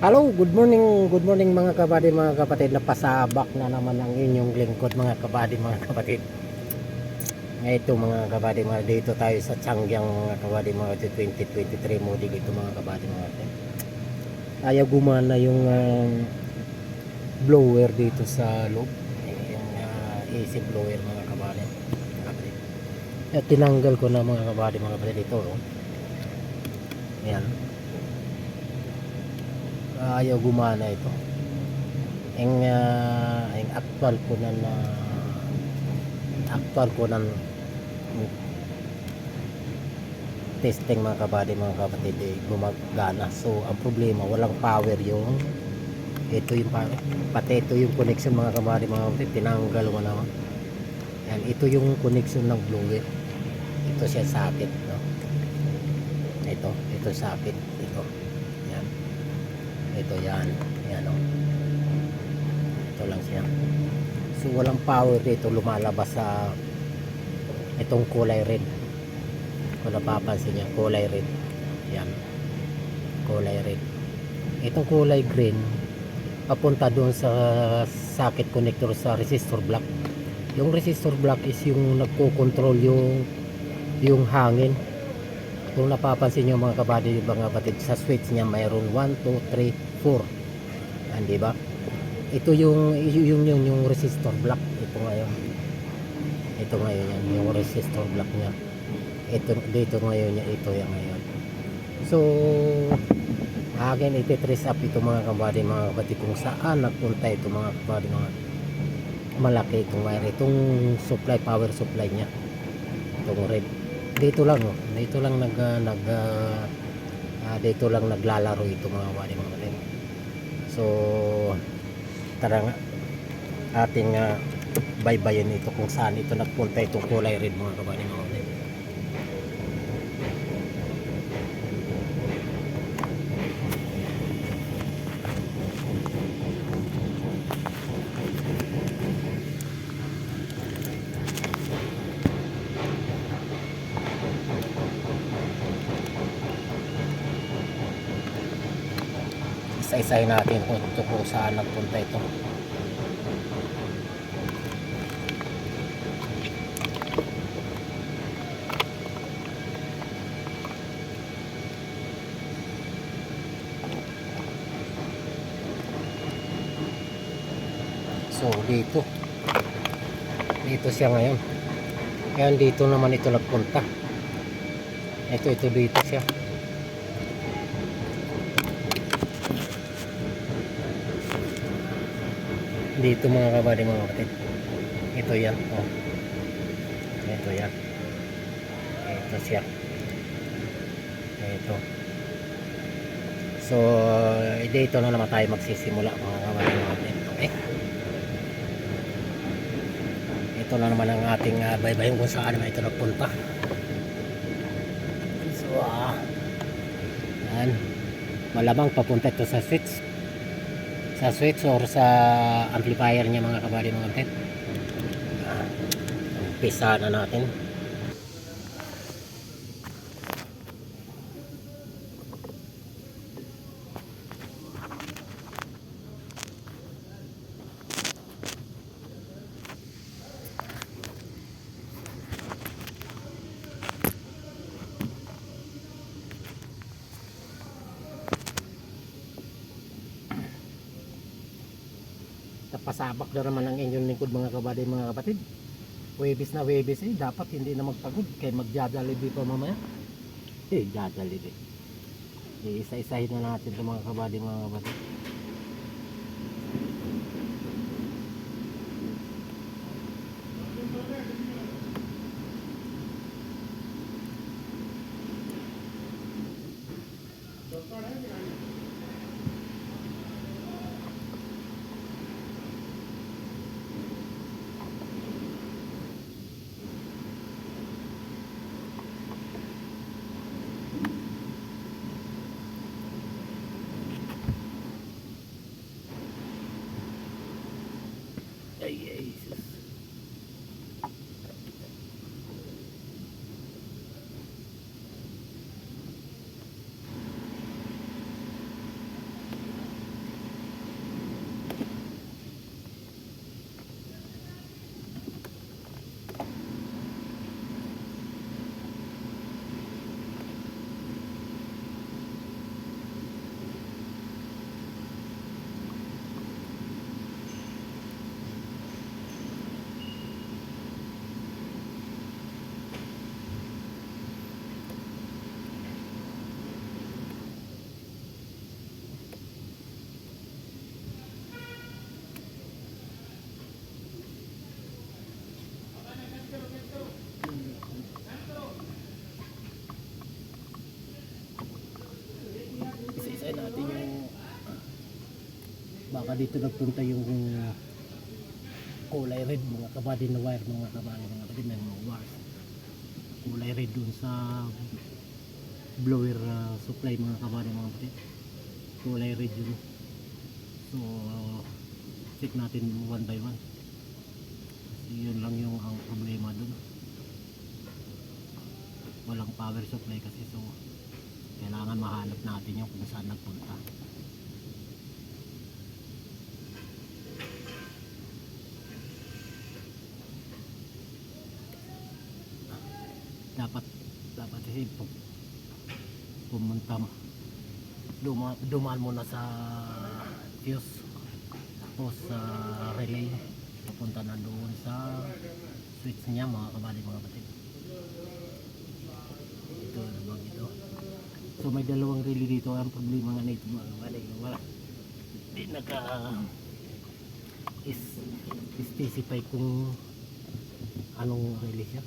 Hello, good morning mga kabady, mga kapatid. Napasabak na naman ang inyong lingkod mga kabady, mga kapatid. Ngayon ito mga kabady, mga dito tayo sa Changyang mga kabady, mga 2023 model ito mga kabady, mga kapatid. Ayaw gumana yung blower dito sa loob, yung AC blower mga kabady, mga kapatid. At tinanggal ko na mga kabady, mga kapatid ito, oh. Ayan. Ayaw gumana ito. Ang actual ko na testing mga kabady, mga kapatid, gumagana. So ang problema, walang power yung ito yung pati ito yung connection mga kabady, mga kapatid, tinanggal ko na. Yan, ito yung connection ng blower. Ito siya socket, no? Ito socket, ito. Yan. Ito yan, o. Ito lang siya. So walang power dito, lumalabas sa itong kulay red. Kung napapansin niyo, kulay red. Yan. Kulay red. Itong kulay green papunta doon sa socket connector sa resistor block. Yung resistor block is yung nagko-control yung hangin. Kung napapansin nyo mga kabady, mga kapatid, sa switch niya mayroon 1, 2, 3, 4. Yan, diba? Ito yung resistor block. Ito ngayon yan, yung resistor block niya. Dito ngayon niya, ito yan ngayon. So, akin iti-trace up ito mga kabady, mga kapatid, kung saan nagpunta ito mga kabady, mga malaki itong wire, itong supply, power supply niya. Itong red. Dito lang dito lang naglalaro ito mga kabady, mga kapatid. So tara nga ating baybayin ito kung saan ito nagpunta itong kulay red mga kabady, mga kapatid. Isa-isahin natin kung saan nagpunta ito. So dito siya ngayon. Ngayon dito naman ito nagpunta. Ito dito siya. Dito mga kabady, mga kapatid. Ito yan, oh. Ito yan. Ito siya. Ito. So dito na naman tayo magsisimula mga kabady, mga kapatid. Okay. Ito na naman ang ating baybayin kung saan naman ito nagpunta. So yan. Malamang papunta ito sa switch or sa amplifier niya mga kabady, mga kapatid. Umpisa na natin. Napasabak na naman ang inyong lingkod mga kabady, mga kapatid. Webis dapat hindi na magpagod kaya magja-Jollibee pa mamaya. Jollibee. Isa-isahin na natin ito mga kabady, mga kapatid. baka dito nagpunta yung kulay red mga kabady na wire, mga kabady, mga kabady na mga wires kulay red dun sa blower supply, mga kabady, mga kabady, kulay red yun. So check natin one by one kasi yun lang yung ang problema dun, walang power supply kasi. So kailangan mahanap natin yung kung saan nagpunta. Dapat kasi pumunta, dumaan muna sa fuse, tapos sa relay, papunta na doon sa switch niya, mga kabady, mga kapatid. Ito. So may dalawang relay dito. Ang problema nga nito, mga kabady, wala, di naka specify kung anong relay siya.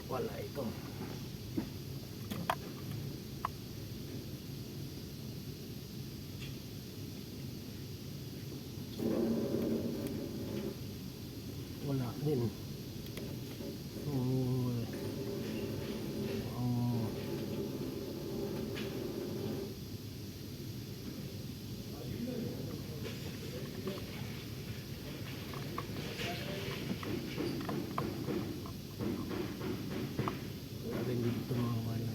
Wala ito. Wala din. So dito mga wala.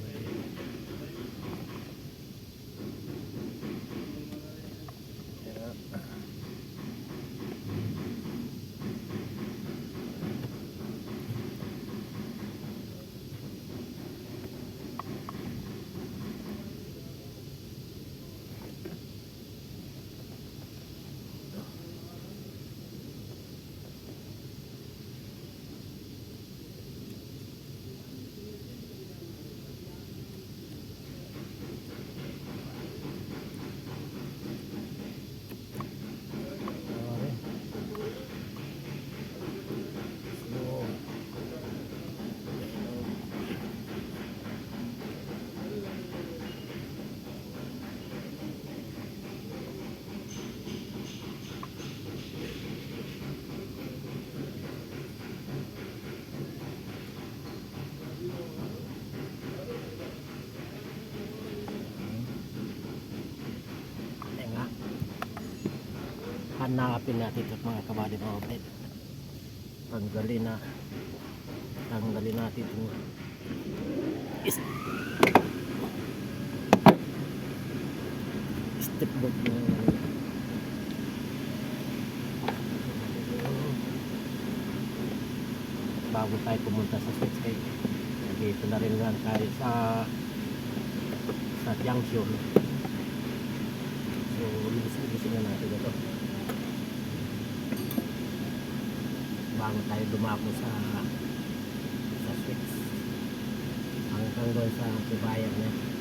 Hanapin natin ito, mga kabady, mga kapatid. Tanggalin natin itong step board na bago tayo pumunta sa switch. Kay dito na rin lang tayo sa junction. So lubusin na natin ito bago tayo dumako sa switch hanggang doon sa tibayan niya.